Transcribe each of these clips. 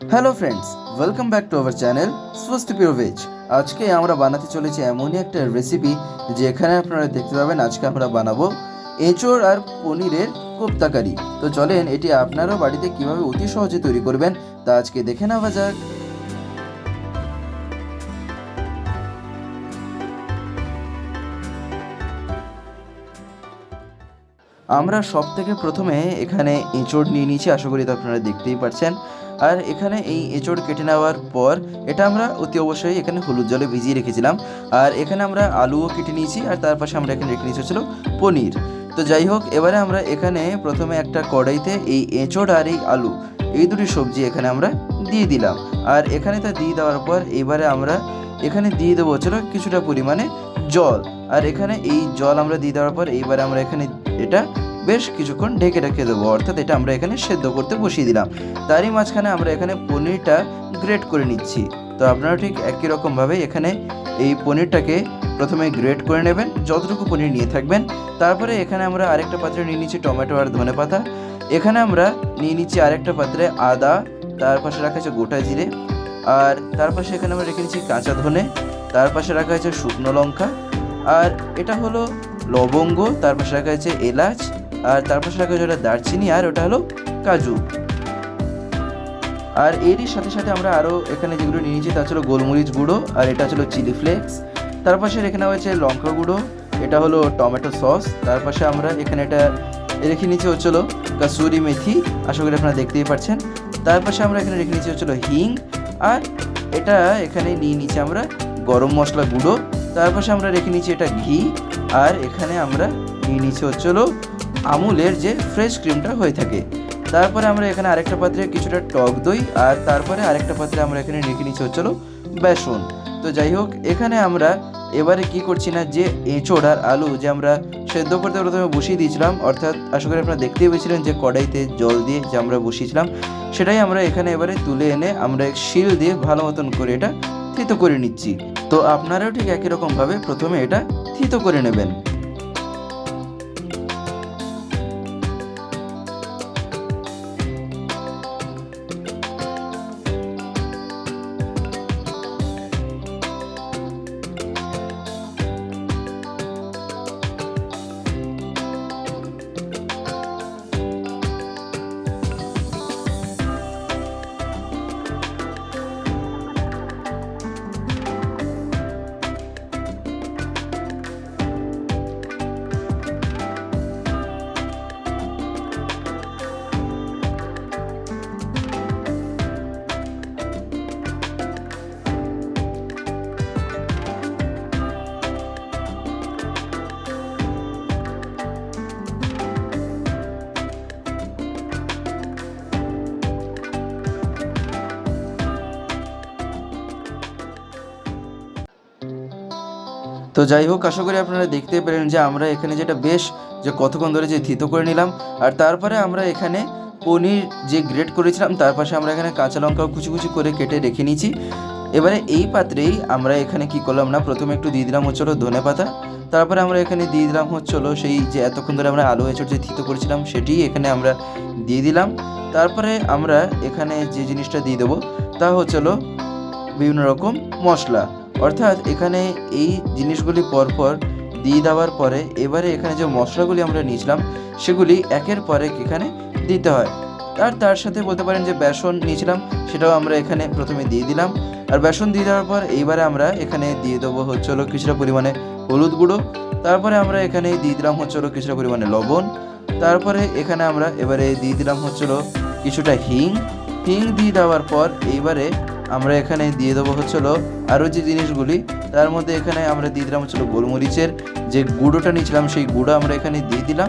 Hello friends, welcome back to our channel স্বস্তি pure veg. আজকে আমরা বানাতে চলেছি এমনই একটা রেসিপি যেখানে আপনারা দেখতে পাবেন আজকে আমরা বানাবো এঁচোড় আর পনিরের কোপ্তা কারি। তো চলেন এটি আপনারাও বাড়িতে কিভাবে অতি সহজে তৈরি করবেন তা আজকে দেখে নেওয়া যাক। আমরা সব থেকে প্রথমে এখানে এঁচোড় নিয়ে নিয়েছি, আশা করি তো আপনারা দেখতেই পাচ্ছেন। আর এখানে এই এঁচোড় কেটে নেওয়ার পর এটা আমরা অতি অবশ্যই এখানে হলুদ জলে ভিজিয়ে রেখেছিলাম। আর এখানে আমরা আলুও কেটে নিয়েছি, আর তার পাশে আমরা এখানে রেখে নিয়েছি হচ্ছিল পনির। তো যাই হোক, এবারে আমরা এখানে প্রথমে একটা কড়াইতে এই এঁচোড় আর এই আলু এই দুটি সবজি এখানে আমরা দিয়ে দিলাম। আর এখানে তা দিয়ে দেওয়ার পর এবারে আমরা এখানে দিয়ে দেবো হচ্ছিল কিছুটা পরিমাণে জল। আর এখানে এই জল আমরা দিয়ে দেওয়ার পর এইবারে আমরা এখানে এটা বেশ কিছুক্ষণ ঢেকে রেখে দেবো, অর্থাৎ এটা আমরা এখানে সেদ্ধ করতে বসিয়ে দিলাম। তারই মাঝখানে আমরা এখানে পনিরটা গ্রেট করে নিচ্ছি। তো আপনারা ঠিক একই রকমভাবে এখানে এই পনিরটাকে প্রথমে গ্রেট করে নেবেন, যতটুকু পনির নিয়ে থাকবেন। তারপরে এখানে আমরা আরেকটা পাত্রে নিয়ে নিচ্ছি টমেটো আর ধনেপাতা। এখানে আমরা নিয়ে নিচ্ছি আরেকটা পাত্রে আদা, তার পাশে রাখা আছে গোটা জিরে, আর তার পাশে এখানে আমরা রেখে নিচ্ছি কাঁচা ধনে, তার পাশে রাখা আছে শুকনো লঙ্কা, আর এটা হলো লবঙ্গ, তার পাশে রাখা আছে এলাচ, আর তার পাশে রাখা আছে ওটা দারচিনি, আর ওটা হলো কাজু। আর এরই সাথে সাথে আমরা আরও এখানে যেগুলো নিয়ে নিয়েছি তা ছিল গোলমরিচ গুঁড়ো, আর এটা ছিল চিলি ফ্লেক্স। তার পাশে রেখে নেওয়া হয়েছে লঙ্কা গুঁড়ো, এটা হলো টমেটো সস। তার পাশে আমরা এখানে এটা রেখে নিচ্ছি হচ্ছিলো কাসুরি মেথি, আশা করি আপনারা দেখতেই পাচ্ছেন। তার পাশে আমরা এখানে রেখে নিচ্ছি হচ্ছিলো হিং, আর এটা এখানে নিয়ে নিচ্ছি আমরা গরম মশলা গুঁড়ো। তার পাশে আমরা রেখে নিচ্ছি এটা ঘি, আর এখানে আমরা নিয়ে নিচ্ছি হচ্ছিলো আমুলের যে ফ্রেশ ক্রিমটা হয়ে থাকে। তারপরে আমরা এখানে আরেকটা পাত্রে কিছুটা টক দই, আর তারপরে আরেকটা পাত্রে আমরা এখানে রেখে নিচ্ছি হচ্ছিলো বেসন। তো যাই হোক, এখানে আমরা এবারে কি করছি না, যে এঁচোড় আর আলু যে আমরা সেদ্ধ করতে প্রথমে বসিয়ে দিয়েছিলাম, অর্থাৎ আশা করি আপনারা দেখতেই পেয়েছিলেন যে কড়াইতে জল দিয়ে যে আমরা বসিয়েছিলাম, সেটাই আমরা এখানে এবারে তুলে এনে আমরা শিল দিয়ে ভালো মতন করে এটা থিতো করে নিচ্ছি। তো আপনারাও ঠিক একই রকমভাবে প্রথমে এটা থিতো করে নেবেন। তো যাই হোক, আশা করি আপনারা দেখতেই পেলেন যে আমরা এখানে যেটা বেশ যে কতক্ষণ ধরে যে থিতো করে নিলাম। আর তারপরে আমরা এখানে পনির যে গ্রেট করেছিলাম তার পাশে আমরা এখানে কাঁচা লঙ্কাও কুচি কুচি করে কেটে রেখে নিয়েছি। এবারে এই পাত্রেই আমরা এখানে কি করলাম না, প্রথমে একটু দিয়ে দিলাম হচ্ছিলো ধনে পাতা। তারপরে আমরা এখানে দিয়ে দিলাম হচ্ছিলো সেই যে এতক্ষণ ধরে আমরা আলু এঁচোড় যে থিতো করেছিলাম সেটি এখানে আমরা দিয়ে দিলাম। তারপরে আমরা এখানে যে জিনিসটা দিয়ে দেবো তা হচ্ছিলো বিভিন্ন রকম মশলা, অর্থাৎ এখানে এই জিনিসগুলি পরপর দিয়ে দেওয়ার পরে এবারে এখানে যে মশলাগুলি আমরা নিয়েছিলাম সেগুলি একের পর এক এখানে দিতে হয়। আর তার সাথে বলতে পারেন যে বেসন নিয়েছিলাম সেটাও আমরা এখানে প্রথমে দিয়ে দিলাম। আর বেসন দিয়ে দেওয়ার পর এইবারে আমরা এখানে দিয়ে দেবো হচ্ছিলো কিছুটা পরিমাণে হলুদ গুঁড়ো। তারপরে আমরা এখানে দিয়ে দিলাম হচ্ছিলো কিছুটা পরিমাণে লবণ। তারপরে এখানে আমরা এবারে দিয়ে দিলাম হচ্ছিলো কিছুটা হিং দিয়ে দেওয়ার পর এইবারে আমরা এখানে দিয়ে দেবো হচ্ছিলো আরও যে জিনিসগুলি, তার মধ্যে এখানে আমরা দিয়ে দিলাম হচ্ছিলো গোলমরিচের যে গুঁড়োটা নিয়েছিলাম সেই গুঁড়ো আমরা এখানে দিয়ে দিলাম।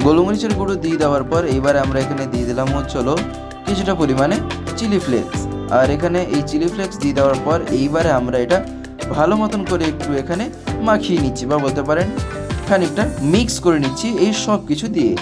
গোলমরিচের গুঁড়ো দিয়ে দেওয়ার পর এইবারে আমরা এখানে দিয়ে দিলাম হচ্ছিলো কিছুটা পরিমাণে চিলি ফ্লেক্স। আর এখানে এই চিলি ফ্লেক্স দিয়ে দেওয়ার পর এইবারে আমরা এটা ভালো মতন করে একটু এখানে মাখিয়ে নিচ্ছি, বা বলতে পারেন খানিকটা মিক্স করে নিচ্ছি এই সব কিছু দিয়ে।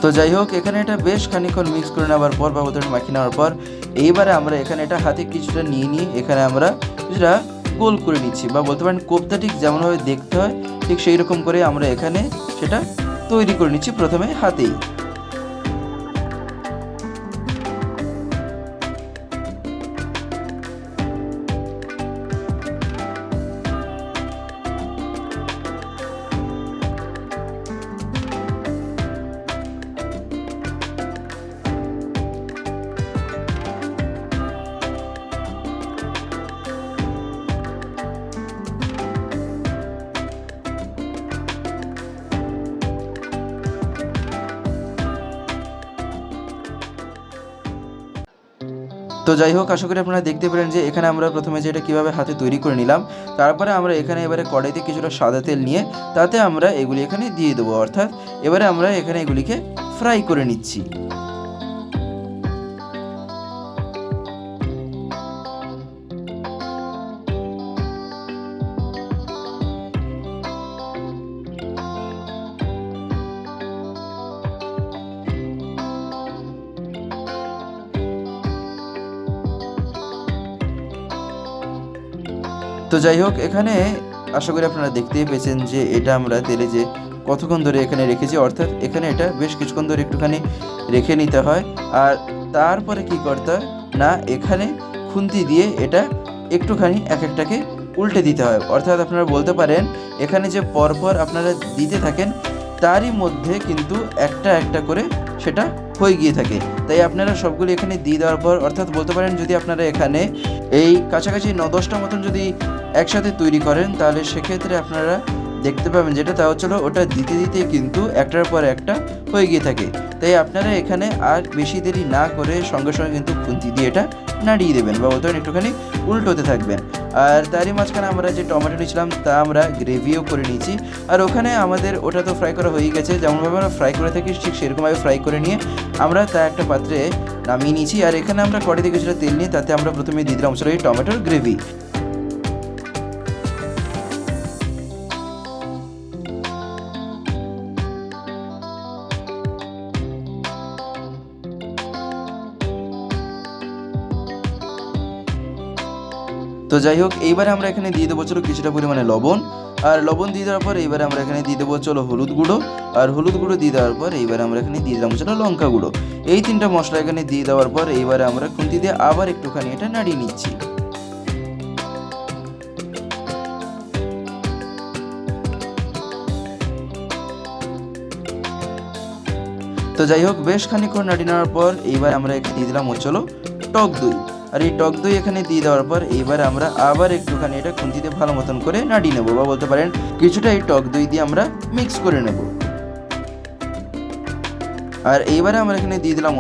তো যাই হোক, এখানে এটা বেশ খানিকক্ষণ মিক্স করে নেওয়ার পর বা বলতে মাখিয়ে নেওয়ার পর এইবারে আমরা এখানে এটা হাতে কিছুটা নিয়ে এখানে আমরা কিছুটা গোল করে নিচ্ছি, বা বলতে পারেন কোপ্তা ঠিক যেমনভাবে দেখতে হয় ঠিক সেই রকম করে আমরা এখানে সেটা তৈরি করে নিচ্ছি প্রথমে হাতেই। তো যাই হোক, আশা করি আপনারা দেখতে পেলেন যে এখানে আমরা প্রথমে যে এটা কীভাবে হাতে তৈরি করে নিলাম। তারপরে আমরা এখানে এবারে কড়াইতে কিছুটা সাদা তেল নিয়ে তাতে আমরা এগুলি এখানে দিয়ে দেবো, অর্থাৎ এবারে আমরা এখানে এগুলিকে ফ্রাই করে নিচ্ছি। তো যাই হোক, এখানে আশা করি আপনারা দেখতেই পেয়েছেন যে এটা আমরা তেলে যে কতক্ষণ ধরে এখানে রেখেছি, অর্থাৎ এখানে এটা বেশ কিছুক্ষণ ধরে একটুখানি রেখে নিতে হয়। আর তারপরে কি করতে হয় না, এখানে খুন্তি দিয়ে এটা একটুখানি এক একটাকে উল্টে দিতে হয়, অর্থাৎ আপনারা বলতে পারেন এখানে যে পরপর আপনারা দিতে থাকেন তারই মধ্যে কিন্তু একটা একটা করে সেটা হয়ে গিয়ে থাকে। তাই আপনারা সবগুলি এখানে দিয়ে দেওয়ার পর, অর্থাৎ বলতে পারেন যদি আপনারা এখানে এই কাছাকাছি 9-10টা মতন যদি একসাথে তৈরি করেন তাহলে সেক্ষেত্রে আপনারা দেখতে পাবেন যেটা তা হচ্ছিল ওটা দিতে দিতে কিন্তু একটার পর একটা হয়ে গিয়ে থাকে। তাই আপনারা এখানে আর বেশি দেরি না করে সঙ্গে সঙ্গে কিন্তু খুন্তি দিয়ে এটা নাড়িয়ে দেবেন, বা বলতে পারেন একটুখানি উল্টোতে থাকবেন। আর তারই মাঝখানে আমরা যে টমেটো নিয়েছিলাম তা আমরা গ্রেভিও করে নিয়েছি। আর ওখানে আমাদের ওটা তো ফ্রাই করা হয়ে গেছে, যেমনভাবে আমরা ফ্রাই করে থাকি ঠিক সেরকমভাবে ফ্রাই করে নিয়ে আমরা তা একটা পাত্রে নামিয়ে নিয়েছি। আর এখানে আমরা কড়াইতে কিছুটা তেল নিয়ে তাতে আমরা প্রথমে দিয়ে দিলাম এই টমেটোর গ্রেভি। তো যাই হোক, এইবারে আমরা এখানে দিয়ে দেবো কিছুটা পরিমাণে লবণ। আর লবণ দিয়ে দেওয়ার পর এইবারে আমরা এখানে দিয়ে দেবো হলুদ গুঁড়ো। আর হলুদ গুঁড়ো দিয়ে দেওয়ার পর এইবারে আমরা এখানে দিয়ে দিলাম লঙ্কা গুঁড়ো। এই 3টা মশলা এখানে দিয়ে দেওয়ার পর এইবারে আমরা খুন্তি দিয়ে আবার একটুখানি এটা নাড়িয়ে নিচ্ছি। তো যাই হোক, বেশ খানিকক্ষণ নাড়িয়ে নেওয়ার পর এইবার আমরা এখানে দিয়ে দিলাম টক দই। আর এই টক দই এখানে দিয়ে দেওয়ার পর এইবার আমরা আবার একটুখানি এটা খুন্তিতে ভালো মতন করে নাড়িয়ে নেবো, বা বলতে পারেন কিছুটা এই টক দই দিয়ে আমরা মিক্স করে নেব। আর এইবারে আমরা এখানে দিয়ে দিলাম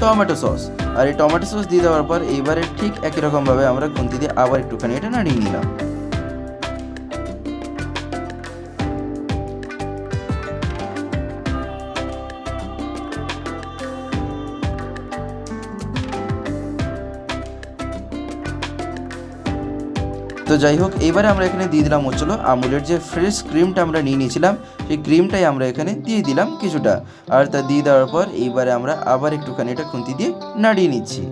টমেটো সস। আর এই টমেটো সস দিয়ে দেওয়ার পর এইবারে ঠিক একই রকমভাবে আমরা খুন্তি দিয়ে আবার একটুখানি এটা নাড়িয়ে নিলাম। তো যাই হোক, এইবারে আমরা এখানে দিয়ে দিলাম আমুলের যে ফ্রেশ ক্রিমটা আমরা নিয়ে নিয়েছিলাম সেই ক্রিমটাই আমরা এখানে দিয়ে দিলাম কিছুটা। আর তা দিয়ে দেওয়ার পর এইবারে আমরা আবার একটুখানি এটা খুন্তি দিয়ে নাড়িয়ে নিচ্ছি।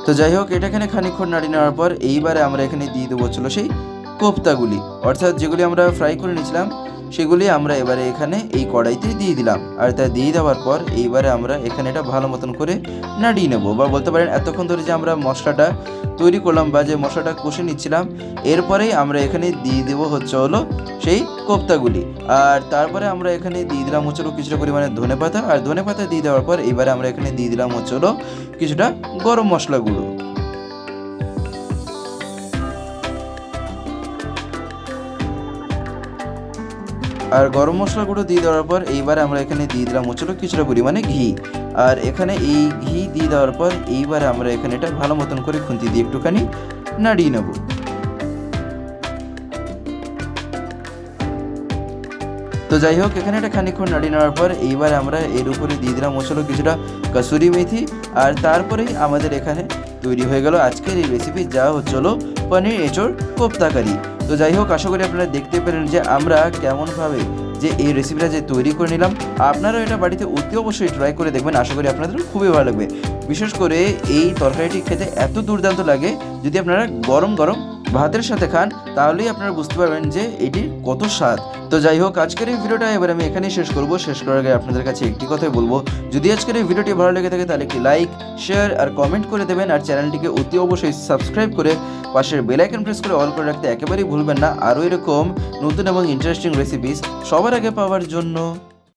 তো যাই হোক, এটা এখানে খানিকক্ষণ নাড়িয়ে নেওয়ার পর এইবারে আমরা এখানে দিয়ে দেবো সেই কোপ্তাগুলি, অর্থাৎ যেগুলি আমরা ফ্রাই করে নিয়েছিলাম সেগুলি আমরা এবারে এখানে এই কড়াইতে দিয়ে দিলাম। আর তা দিয়ে দেওয়ার পর এইবারে আমরা এখানে এটা ভালো মতন করে নাড়িয়ে নেবো, বা বলতে পারেন এতক্ষণ ধরে যে আমরা মশলাটা তৈরি করলাম বা যে মশলাটা কষে নিচ্ছিলাম এরপরেই আমরা এখানে দিয়ে দেবো সেই কোপ্তাগুলি। আর তারপরে আমরা এখানে দিয়ে দিলাম কিছুটা পরিমাণে ধনেপাতা। আর ধনেপাতা দিয়ে দেওয়ার পর এবারে আমরা এখানে দিয়ে দিলাম কিছুটা গরম মশলা গুঁড়ো। আর গরম মশলা গুঁড়ো দিয়ে দেওয়ার পর এইবারে আমরা এখানে দিয়ে দিলাম কিছুটা পরিমাণে ঘি। আর এখানে এই ঘি দিয়ে দেওয়ার পর এইবারে আমরা এখানে এটা ভালো মতন করে খুন্তি দিয়ে একটুখানি নাড়িয়ে নেব। তো যাই হোক, এখানে এটা খানিকক্ষণ নাড়িয়ে নেওয়ার পর এইবার আমরা এর উপরে দিয়ে দিলাম হচ্ছিল কিছুটা কসুরি মেথি, আর তারপরেই আমাদের এখানে তৈরি হয়ে গেল আজকের এই রেসিপি, যা হচ্ছিল পনির এঁচোড় কোপ্তা কারি। তো যাই হোক, আশা করি আপনারা দেখতে পেলেন যে আমরা কেমনভাবে যে এই রেসিপিটা যে তৈরি করে নিলাম। আপনারাও এটা বাড়িতে অতি অবশ্যই ট্রাই করে দেখবেন, আশা করি আপনাদের খুবই ভালো লাগবে। বিশেষ করে এই তরকারিটি খেতে এত দুর্দান্ত লাগে, যদি আপনারা গরম গরম ভাতের সাথে খান তাহলেই আপনারা বুঝতে পারবেন যে এটির কত স্বাদ। তো যাই হোক, আজকের এই ভিডিওটা এবার আমি এখানেই শেষ করব। শেষ করার আগে আপনাদের কাছে একটি কথাই বলবো, যদি আজকের এই ভিডিওটি ভালো লেগে থাকে তাহলে একটি লাইক, শেয়ার আর কমেন্ট করে দেবেন, আর চ্যানেলটিকে অতি অবশ্যই সাবস্ক্রাইব করে পাশের বেল আইকন প্রেস করে অল করে রাখতে একেবারেই ভুলবেন না, আরও এরকম নতুন এবং ইন্টারেস্টিং রেসিপিস সবার আগে পাওয়ার জন্য।